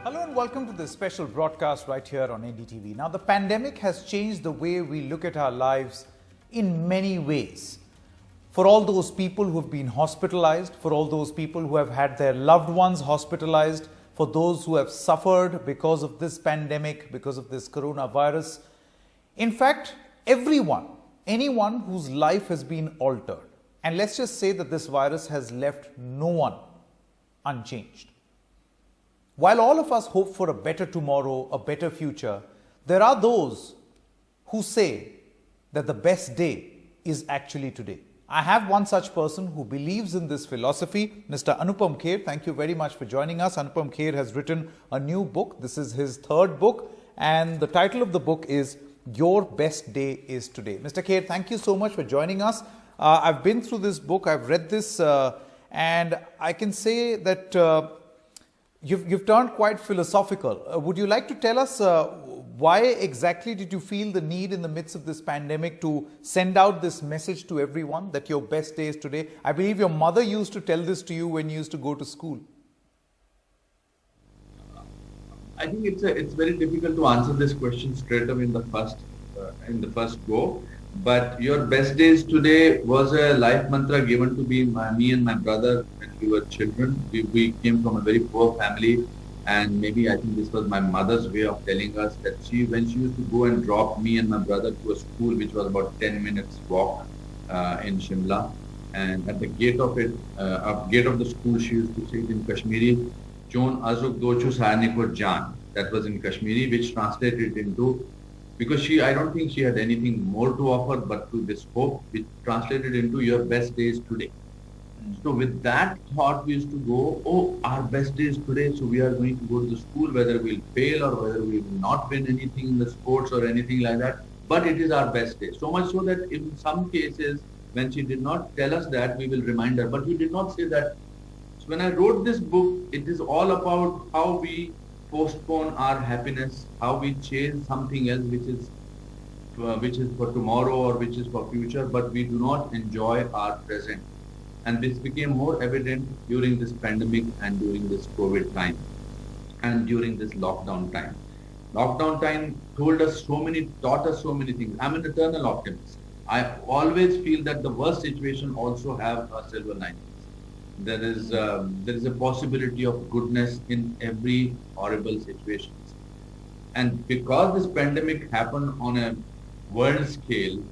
Hello and welcome to this special broadcast right here on NDTV. Now, the pandemic has changed the way we look at our lives in many ways. For all those people who have been hospitalized, for all those people who have had their loved ones hospitalized, for those who have suffered because of this pandemic, because of this coronavirus. In fact, anyone whose life has been altered. And let's just say that this virus has left no one unchanged. While all of us hope for a better tomorrow, a better future, there are those who say that the best day is actually today. I have one such person who believes in this philosophy, Mr. Anupam Kher. Thank you very much for joining us. Anupam Kher has written a new book. This is his third book, and the title of the book is Your Best Day is Today. Mr. Kher, thank you so much for joining us. I've been through this book, I've read this, and I can say that You've turned quite philosophical. Would you like to tell us why exactly did you feel the need in the midst of this pandemic to send out this message to everyone that your best day is today? I believe your mother used to tell this to you when you used to go to school. I think it's very difficult to answer this question straight away in the first go. But your best days today was a life mantra given to me and my brother when we were children. We came from a very poor family, and maybe I think this was my mother's way of telling us that when she used to go and drop me and my brother to a school which was about 10 minutes walk in Shimla, and at the gate of the school she used to say it in Kashmiri, Chon Azuk Dochu Sayanipur Jan. That was in Kashmiri, which translated into, because I don't think she had anything more to offer but to this hope, which translated into your best days today. So with that thought, we used to go, our best days today, so we are going to go to the school, whether we'll fail or whether we will not win anything in the sports or anything like that, but it is our best day. So much so that in some cases, when she did not tell us that, we will remind her, but we did not say that. So when I wrote this book, it is all about how we postpone our happiness, how we chase something else which is for tomorrow or which is for future, but we do not enjoy our present. And this became more evident during this pandemic and during this COVID time and during this lockdown time. Lockdown time taught us so many things. I'm an eternal optimist. I always feel that the worst situation also have a silver lining. There is a possibility of goodness in every horrible situation. And because this pandemic happened on a world scale,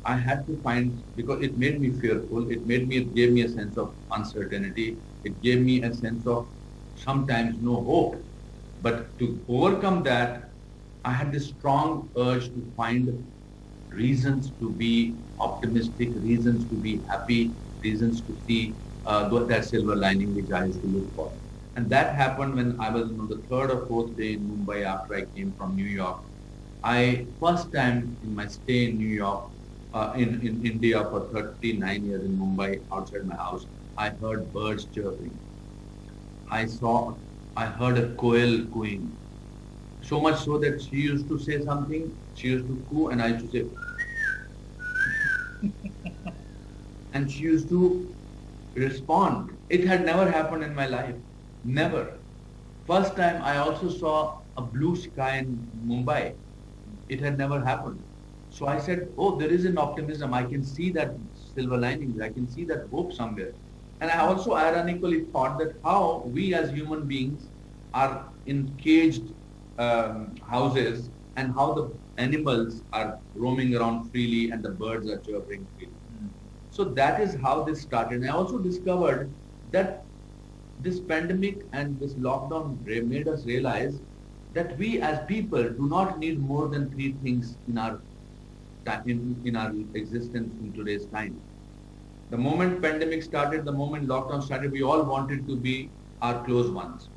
I had to find, because it made me fearful, it gave me a sense of uncertainty, it gave me a sense of sometimes no hope. But to overcome that, I had this strong urge to find reasons to be optimistic, reasons to be happy, reasons to see that silver lining which I used to look for. And that happened when I was on the third or fourth day in Mumbai after I came from New York. First time in my stay in New York, in India for 39 years in Mumbai, outside my house, I heard birds chirping. I heard a koel cooing. So much so that she used to say something, she used to coo, and I used to say, and she used to respond. It had never happened in my life. Never. First time I also saw a blue sky in Mumbai. It had never happened. So I said, there is an optimism. I can see that silver lining. I can see that hope somewhere. And I also ironically thought that how we as human beings are in caged houses and how the animals are roaming around freely and the birds are chirping freely. So that is how this started. And I also discovered that this pandemic and this lockdown made us realize that we as people do not need more than three things in our existence in today's time. The moment pandemic started, the moment lockdown started, we all wanted to be our close ones,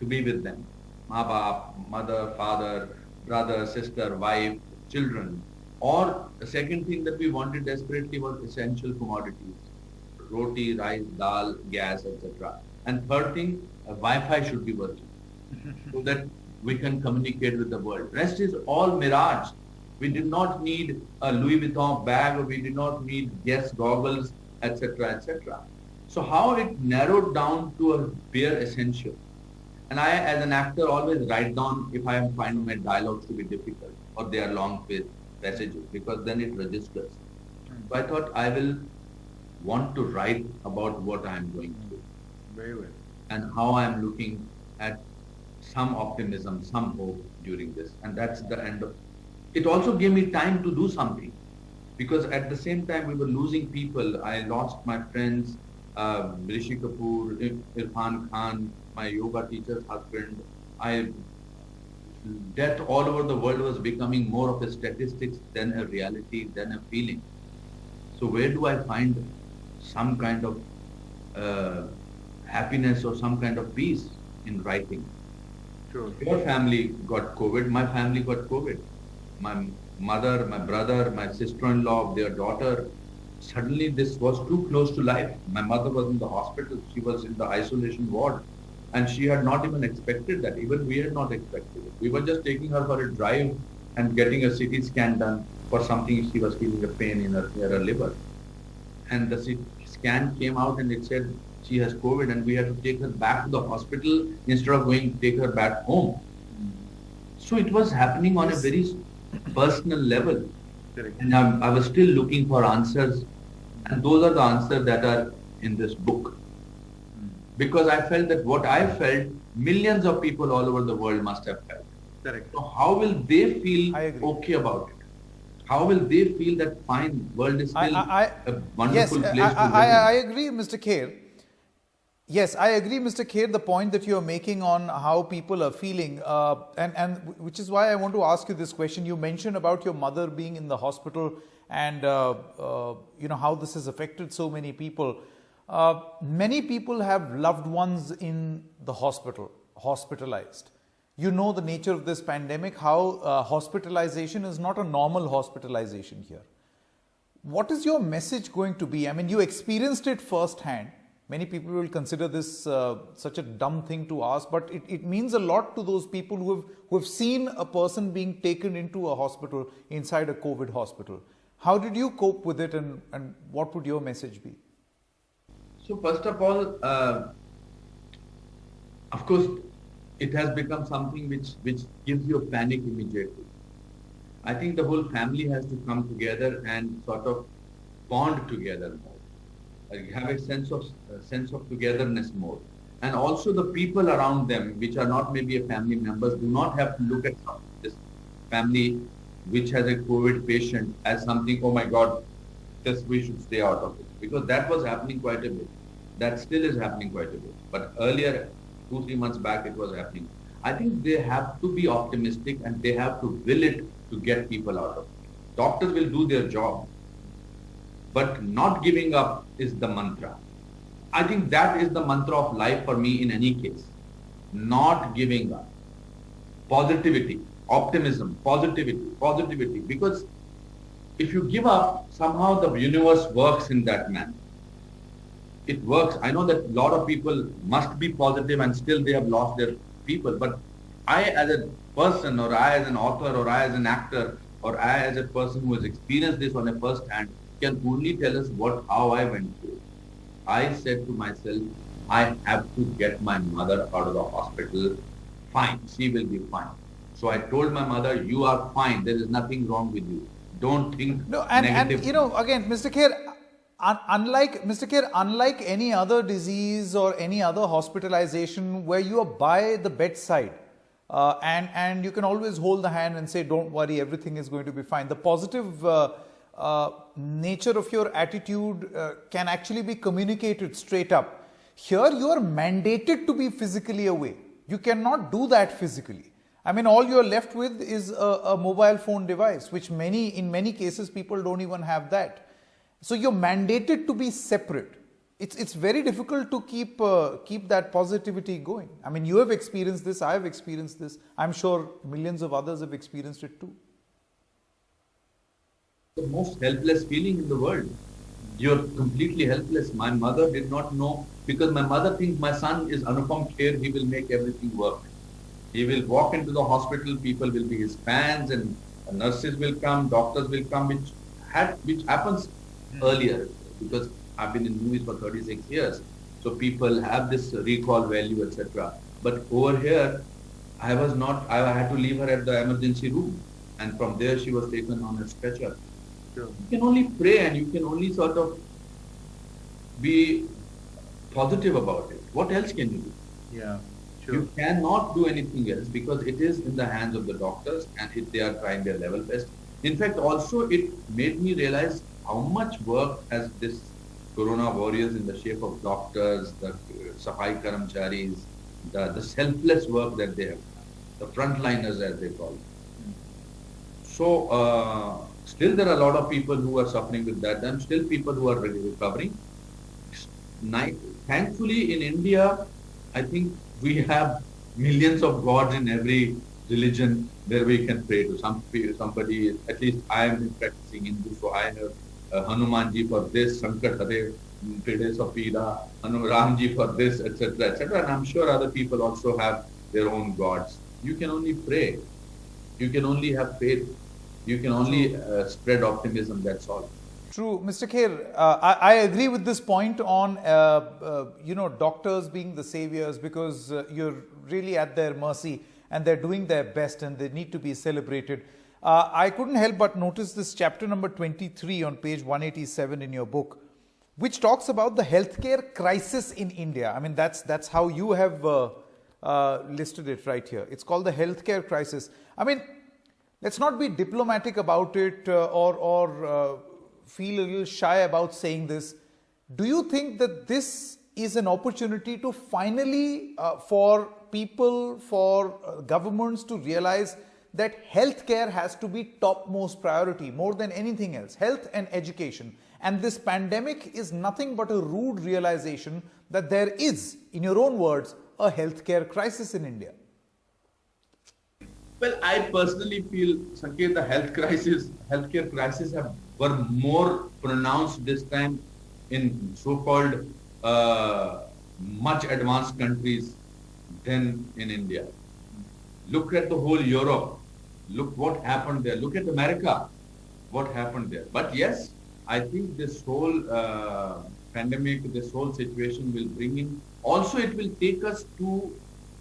to be with them. Mother, father, brother, sister, wife, children. Or the second thing that we wanted desperately was essential commodities. Roti, rice, dal, gas, etc. And third thing, Wi-Fi should be working so that we can communicate with the world. Rest is all mirage. We did not need a Louis Vuitton bag, or we did not need Guess goggles, etc., etc. So how it narrowed down to a bare essential. And I, as an actor, always write down if I find my dialogues to be difficult or they are long passages, because then it registers. So I thought I will want to write about what I am going through. Very well. And how I am looking at some optimism, some hope during this. And that's the end of it. Also gave me time to do something, because at the same time we were losing people. I lost my friends, Rishi Kapoor, Irfan Khan, my yoga teacher's husband. Death all over the world was becoming more of a statistics than a reality, than a feeling. So where do I find some kind of happiness or some kind of peace in writing? Sure. Your family got COVID, my family got COVID. My mother, my brother, my sister-in-law, their daughter, suddenly this was too close to life. My mother was in the hospital, she was in the isolation ward, and she had not even expected that. Even we had not expected it. We were just taking her for a drive and getting a CT scan done for something. She was feeling a pain in her liver. And the CT scan came out and it said she has COVID, and we had to take her back to the hospital instead of going to take her back home. So it was happening on a very personal level. Correct. And I was still looking for answers, and those are the answers that are in this book. Because I felt that what I felt, millions of people all over the world must have felt. Correct. So how will they feel I agree. okay about it? How will they feel that fine, world is still a wonderful yes, place to live I in? agree, Mr. Kher. Yes, I agree, Mr. Kher, the point that you are making on how people are feeling, and which is why I want to ask you this question. You mentioned about your mother being in the hospital, and you know how this has affected so many people. Many people have loved ones in the hospital, hospitalized. You know the nature of this pandemic, how hospitalization is not a normal hospitalization here. What is your message going to be? I mean, you experienced it firsthand. Many people will consider this such a dumb thing to ask, but it means a lot to those people who have seen a person being taken into a hospital, inside a COVID hospital. How did you cope with it, and what would your message be? So first of all, of course, it has become something which gives you a panic immediately. I think the whole family has to come together and sort of bond together more. Have a sense of togetherness more. And also the people around them, which are not maybe a family members, do not have to look at this family which has a COVID patient as something, oh my God, this we should stay out of it. Because that was happening quite a bit. That still is happening quite a bit. But earlier, 2-3 months back, it was happening. I think they have to be optimistic and they have to will it to get people out of it. Doctors will do their job, but not giving up is the mantra. I think that is the mantra of life for me in any case. Not giving up. Positivity, optimism, positivity. Because if you give up, somehow the universe works in that manner. It works. I know that a lot of people must be positive and still they have lost their people. But I as a person, or I as an author, or I as an actor, or I as a person who has experienced this on a first hand, can only tell us how I went through. I said to myself, I have to get my mother out of the hospital. Fine, she will be fine. So I told my mother, you are fine. There is nothing wrong with you. Don't think negative. And you know, again, Mr. Kher, unlike any other disease or any other hospitalization where you are by the bedside, and you can always hold the hand and say, don't worry, everything is going to be fine. The positive nature of your attitude can actually be communicated straight up. Here you are mandated to be physically away. You cannot do that physically. I mean, all you're left with is a mobile phone device, which in many cases people don't even have that. So you're mandated to be separate. It's very difficult to keep that positivity going. I mean, you have experienced this, I have experienced this. I'm sure millions of others have experienced it too. The most helpless feeling in the world. You're completely helpless. My mother did not know, because my mother thinks my son is Anupam Kher, he will make everything work. He will walk into the hospital, people will be his fans, and nurses will come, doctors will come, which happens earlier, because I've been in movies for 36 years. So people have this recall value, etc. But over here, I was not, I had to leave her at the emergency room. And from there, she was taken on a stretcher. Sure. You can only pray and you can only sort of be positive about it. What else can you do? Yeah. Sure. You cannot do anything else because it is in the hands of the doctors and they are trying their level best. In fact, also it made me realize how much work has this Corona warriors in the shape of doctors, the Safai Karamcharis, the selfless work that they have done, the frontliners as they call it. So, still there are a lot of people who are suffering with that and still people who are recovering. Thankfully, in India, I think we have millions of gods in every religion where we can pray to. Somebody, at least I am practicing Hindu, so I have Hanumanji for this, Sankat Hare, Pide Sapida, Ramji for this, etc., etc. And I'm sure other people also have their own gods. You can only pray. You can only have faith. You can only spread optimism, that's all. True, Mr. Kher, I agree with this point on doctors being the saviors because you're really at their mercy and they're doing their best and they need to be celebrated. I couldn't help but notice this chapter number 23 on page 187 in your book, which talks about the healthcare crisis in India. I mean, that's how you have listed it right here. It's called the healthcare crisis. I mean, let's not be diplomatic about it or feel a little shy about saying this. Do you think that this is an opportunity to finally, for people, for governments to realize that healthcare has to be topmost priority more than anything else, health and education. And this pandemic is nothing but a rude realization that there is, in your own words, a healthcare crisis in India. Well, I personally feel, Sanket, the healthcare crisis were more pronounced this time in so-called much advanced countries than in India. Look at the whole Europe. Look what happened there. Look at America. What happened there. But yes, I think this whole pandemic, this whole situation will bring in. Also, it will take us to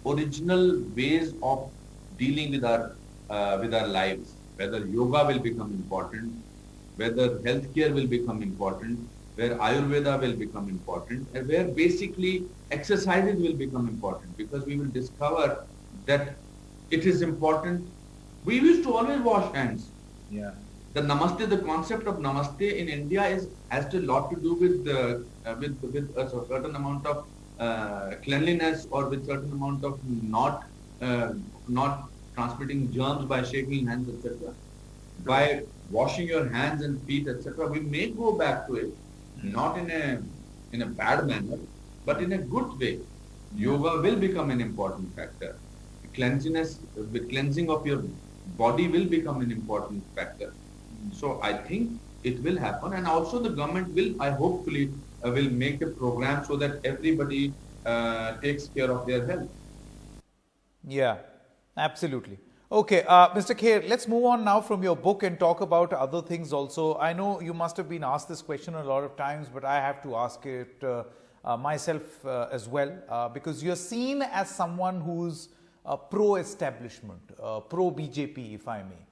original ways of dealing with our lives. Whether yoga will become important, whether healthcare will become important, where Ayurveda will become important, and where basically exercises will become important, because we will discover that it is important. We used to always wash hands. Yeah. The namaste, the concept of namaste in India has a lot to do with a certain amount of cleanliness, or with certain amount of not transmitting germs by shaking hands, etc. By washing your hands and feet, etc. We may go back to it, not in a bad manner, but in a good way. Yoga will become an important factor. The cleansing of your body will become an important factor. So I think it will happen, and also the government will, hopefully, will make a program so that everybody takes care of their health. Yeah, absolutely. Okay, Mr. Kher, let's move on now from your book and talk about other things also. I know you must have been asked this question a lot of times, but I have to ask it myself as well, because you're seen as someone who's pro-establishment, pro-BJP, if I may.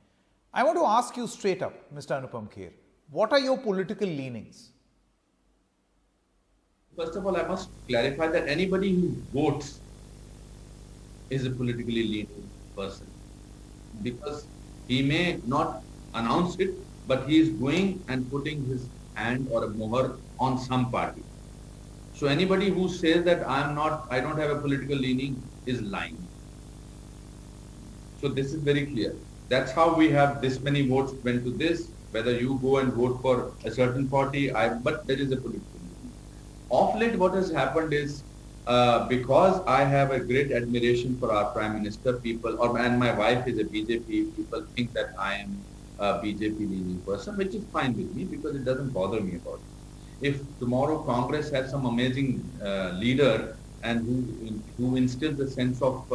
I want to ask you straight up, Mr. Anupam Kher, what are your political leanings? First of all, I must clarify that anybody who votes is a politically leaning person, because he may not announce it, but he is going and putting his hand or a mohar on some party. So anybody who says that I don't have a political leaning is lying. So this is very clear. That's how we have this many votes went to this. Whether you go and vote for a certain party, but there is a political leaning. Of late, what has happened is, because I have a great admiration for our Prime Minister, and my wife is a BJP, people think that I am a BJP leaning person, which is fine with me because it doesn't bother me about it. If tomorrow Congress has some amazing leader and who instills a sense of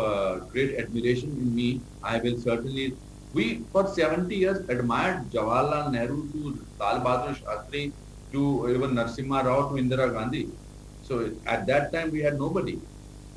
great admiration in me, I will certainly. We, for 70 years, admired Jawaharlal Nehru to Lal Bahadur Shastri to even Narasimha Rao to Indira Gandhi. So at that time we had nobody.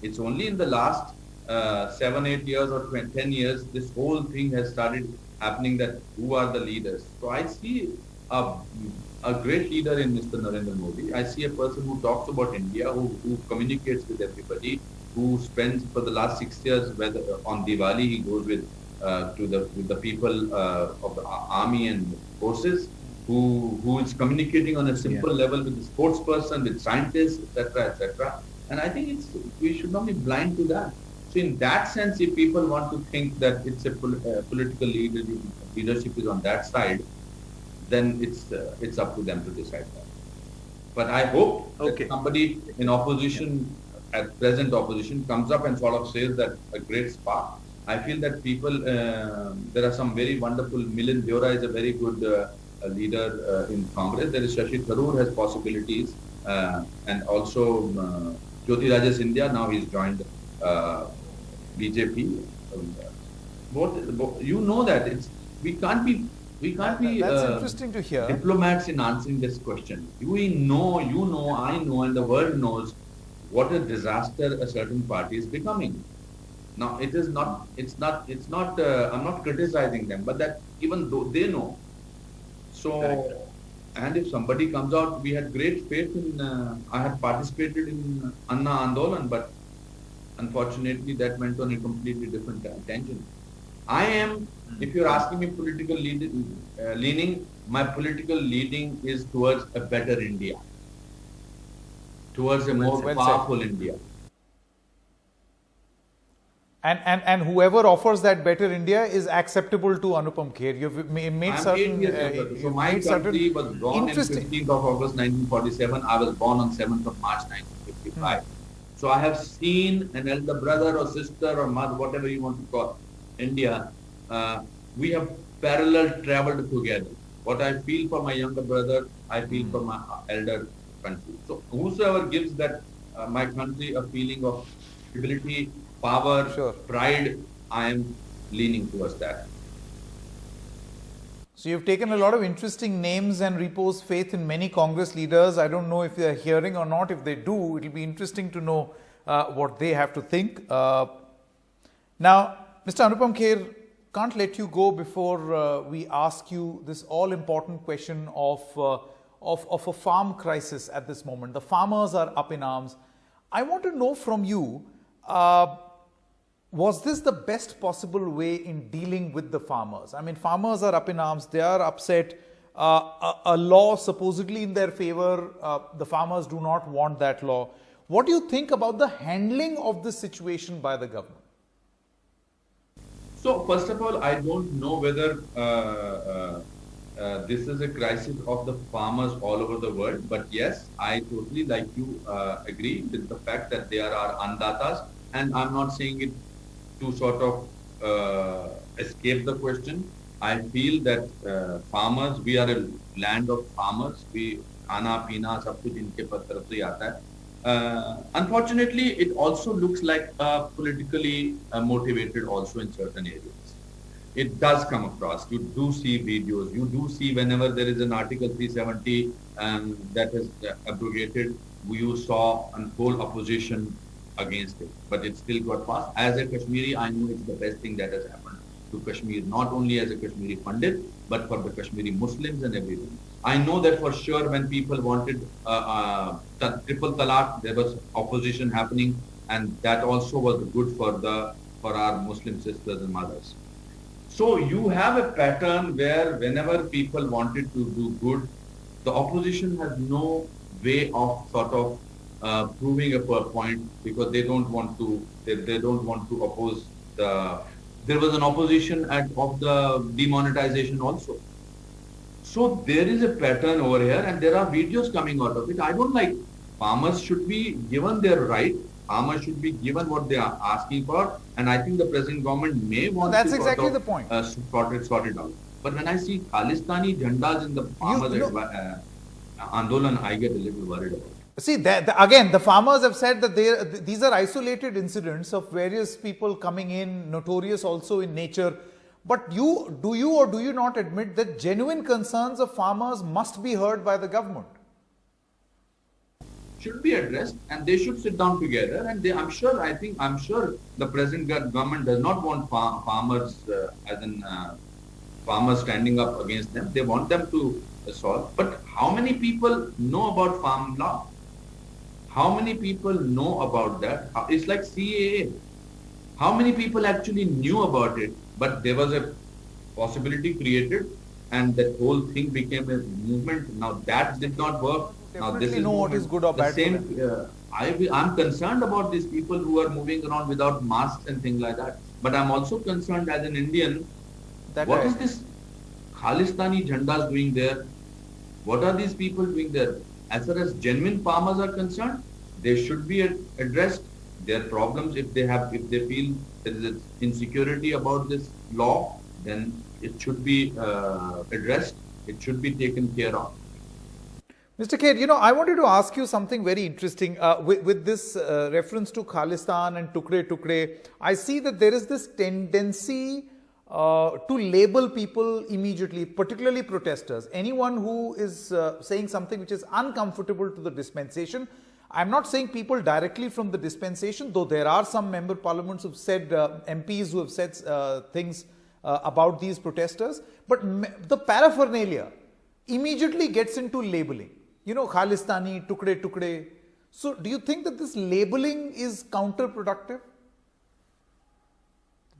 It's only in the last 7, 8 years or 20, 10 years, this whole thing has started happening that who are the leaders. So I see a great leader in Mr. Narendra Modi. I see a person who talks about India, who communicates with everybody, who spends for the last 6 years, whether on Diwali he goes with the people of the army and forces, who is communicating on a simple level with the sports person, with scientists, etc., etc. And I think we should not be blind to that. So in that sense, if people want to think that it's a political leadership is on that side, then it's up to them to decide that. But I hope that somebody in opposition, at present opposition, comes up and sort of says that a great spark. I feel that people, there are some very wonderful. Milind Deora is a very good leader in Congress. There is Shashi Tharoor has possibilities, and also Jyotirajya Scindia. Now he's joined BJP. Both, you know that we can't be that's interesting to hear. Diplomats in answering this question. We know, you know, I know, and the world knows what a disaster a certain party is becoming. Now, it's not, I'm not criticizing them, but that even though they know. So, and if somebody comes out, we had great faith in, I had participated in Anna Andolan, but unfortunately that went on a completely different tangent. I am, if you're asking me political leaning, my political leaning is towards a better India, towards a more powerful India. And whoever offers that better India is acceptable to Anupam Kher. You've made certain... So my country was born on 15th of August 1947. I was born on 7th of March 1955. So I have seen an elder brother or sister or mother, whatever you want to call India. We have parallel traveled together. What I feel for my younger brother, I feel for my elder country. So whosoever gives that my country a feeling of stability, power, pride, I am leaning towards that. So you've taken a lot of interesting names and reposed faith in many Congress leaders. I don't know if they are hearing or not. If they do, it will be interesting to know what they have to think. Now, Mr. Anupam Kher, can't let you go before we ask you this all-important question of a farm crisis at this moment. The farmers are up in arms. I want to know from you, was this the best possible way in dealing with the farmers? I mean, farmers are up in arms. They are upset. A law supposedly in their favor, the farmers do not want that law. What do you think about the handling of this situation by the government? So, first of all, I don't know whether this is a crisis of the farmers all over the world. But yes, I totally, like you, agree with the fact that there are andatas. And I'm not saying it to sort of escape the question. I feel that farmers, we are a land of farmers. We khana, pina, sab kuch inke taraf se aata hai. Unfortunately, it also looks like politically motivated also in certain areas. It does come across. You do see videos. You do see whenever there is an Article 370 that is abrogated, you saw a whole opposition against it. But it still got passed. As a Kashmiri, I know it's the best thing that has happened to Kashmir, not only as a Kashmiri Pandit, but for the Kashmiri Muslims and everything. I know that for sure when people wanted triple talaq, there was opposition happening, and that also was good for our Muslim sisters and mothers. So you have a pattern where whenever people wanted to do good, the opposition has no way of sort of proving a point, because they don't want to. They don't want to oppose the. There was an opposition of the demonetization also. So there is a pattern over here, and there are videos coming out of it. I don't like. Farmers should be given their right. Farmers should be given what they are asking for, and I think the present government may want to exactly the point. Sort it out. But when I see Khalistani jhandas in the farmers Andolan, I get a little worried about it. See, again, the farmers have said that these are isolated incidents of various people coming in, notorious also in nature. But do you or do you not admit that genuine concerns of farmers must be heard by the government? should be addressed, and they should sit down together. And I'm sure the present government does not want farmers farmers standing up against them. They want them to solve. But how many people know about farm law? How many people know about that? It's like CAA. How many people actually knew about it? But there was a possibility created, and that whole thing became a movement. Now that did not work. Now this is know what is good or bad for them. I'm concerned about these people who are moving around without masks and things like that. But I'm also concerned as an Indian. What is this Khalistani Jhandas doing there? What are these people doing there? As far as genuine farmers are concerned, they should be addressed. Their problems, if they feel there is an insecurity about this law, then it should be addressed. It should be taken care of. Mr. Kher, I wanted to ask you something very interesting. With this reference to Khalistan and Tukre, I see that there is this tendency to label people immediately, particularly protesters. Anyone who is saying something which is uncomfortable to the dispensation. I'm not saying people directly from the dispensation, though there are some member parliaments who have said, MPs who have said things about these protesters. But the paraphernalia immediately gets into labeling. Khalistani, Tukre. So do you think that this labeling is counterproductive?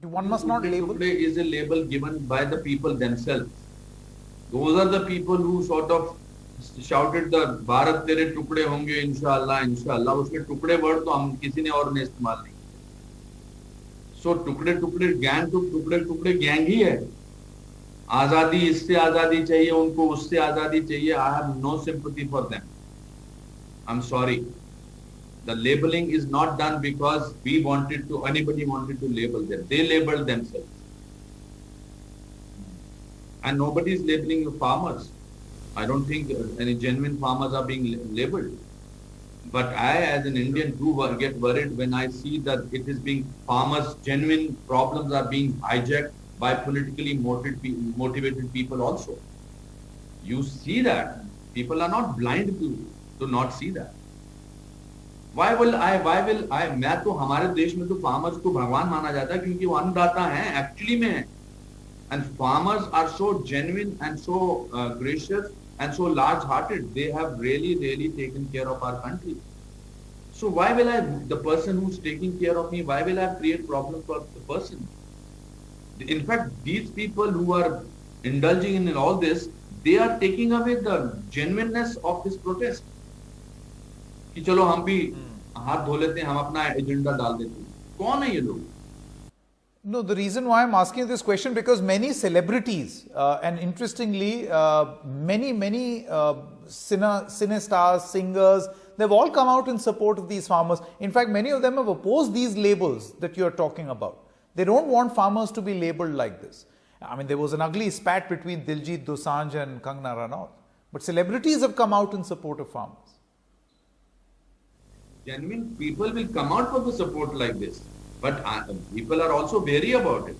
One must not label? Tukre is a label given by the people themselves. Those are the people who sort of shouted the Bharat tere टुकड़े होंगे इंशाअल्लाह इंशाअल्लाह. उसमें टुकड़े word तो हम किसी ने और ने इस्तेमाल नहीं. So टुकड़े गैंग तो टुकड़े गैंग ही है. आजादी, इससे आजादी चाहिए उनको, उससे आजादी चाहिए. I have no sympathy for them. I'm sorry. The labeling is not done because anybody wanted to label them. They labeled themselves. And nobody is labeling the farmers. I don't think any genuine farmers are being labeled. But I, as an Indian, do get worried when I see that farmers' genuine problems are being hijacked by politically motivated people also. You see that. People are not blind to not see that. Why will I, मैं तो हमारे देश में तो farmers को भगवान माना जाता है क्योंकि वो अन्नदाता हैं, actually में हैं. And farmers are so genuine and so gracious and so large-hearted. They have really taken care of our country. So why will the person who's taking care of me, why will I create problems for the person? In fact, these people who are indulging in all this, they are taking away the genuineness of this protest. कि चलो हम भी हाथ धो लेते हैं, हम अपना एजेंडा डाल देते हैं. कौन है ये लोग? No, the reason why I'm asking this question because many celebrities and interestingly, many cine stars, singers, they've all come out in support of these farmers. In fact, many of them have opposed these labels that you're talking about. They don't want farmers to be labeled like this. I mean, there was an ugly spat between Diljit Dosanjh and Kangana Ranaut. But celebrities have come out in support of farmers. Genuine people will come out for the support like this. But people are also wary about it.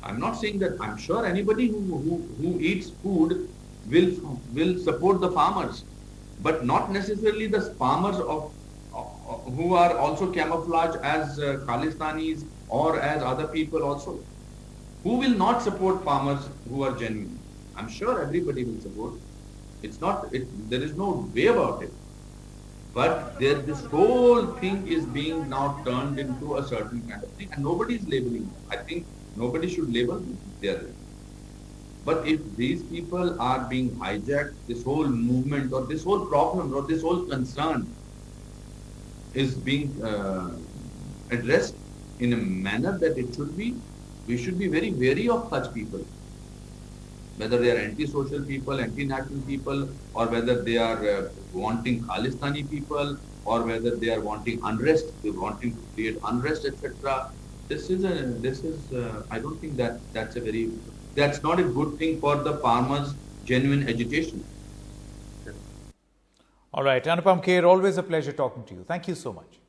I'm not saying that. I'm sure anybody who eats food will support the farmers, but not necessarily the farmers who are also camouflaged as Khalistanis or as other people also. Who will not support farmers who are genuine? I'm sure everybody will support. There is no way about it. But this whole thing is being now turned into a certain kind of thing, and nobody is labeling it. I think nobody should label their. But if these people are being hijacked, this whole movement or this whole problem or this whole concern is being addressed in a manner that it should be, we should be very wary of such people. Whether they are anti-social people, anti-national people, or whether they are wanting Khalistani people, or whether they are wanting unrest, they are wanting to create unrest, etc. I don't think that's not a good thing for the farmers' genuine agitation. All right, Anupam Kher, always a pleasure talking to you. Thank you so much.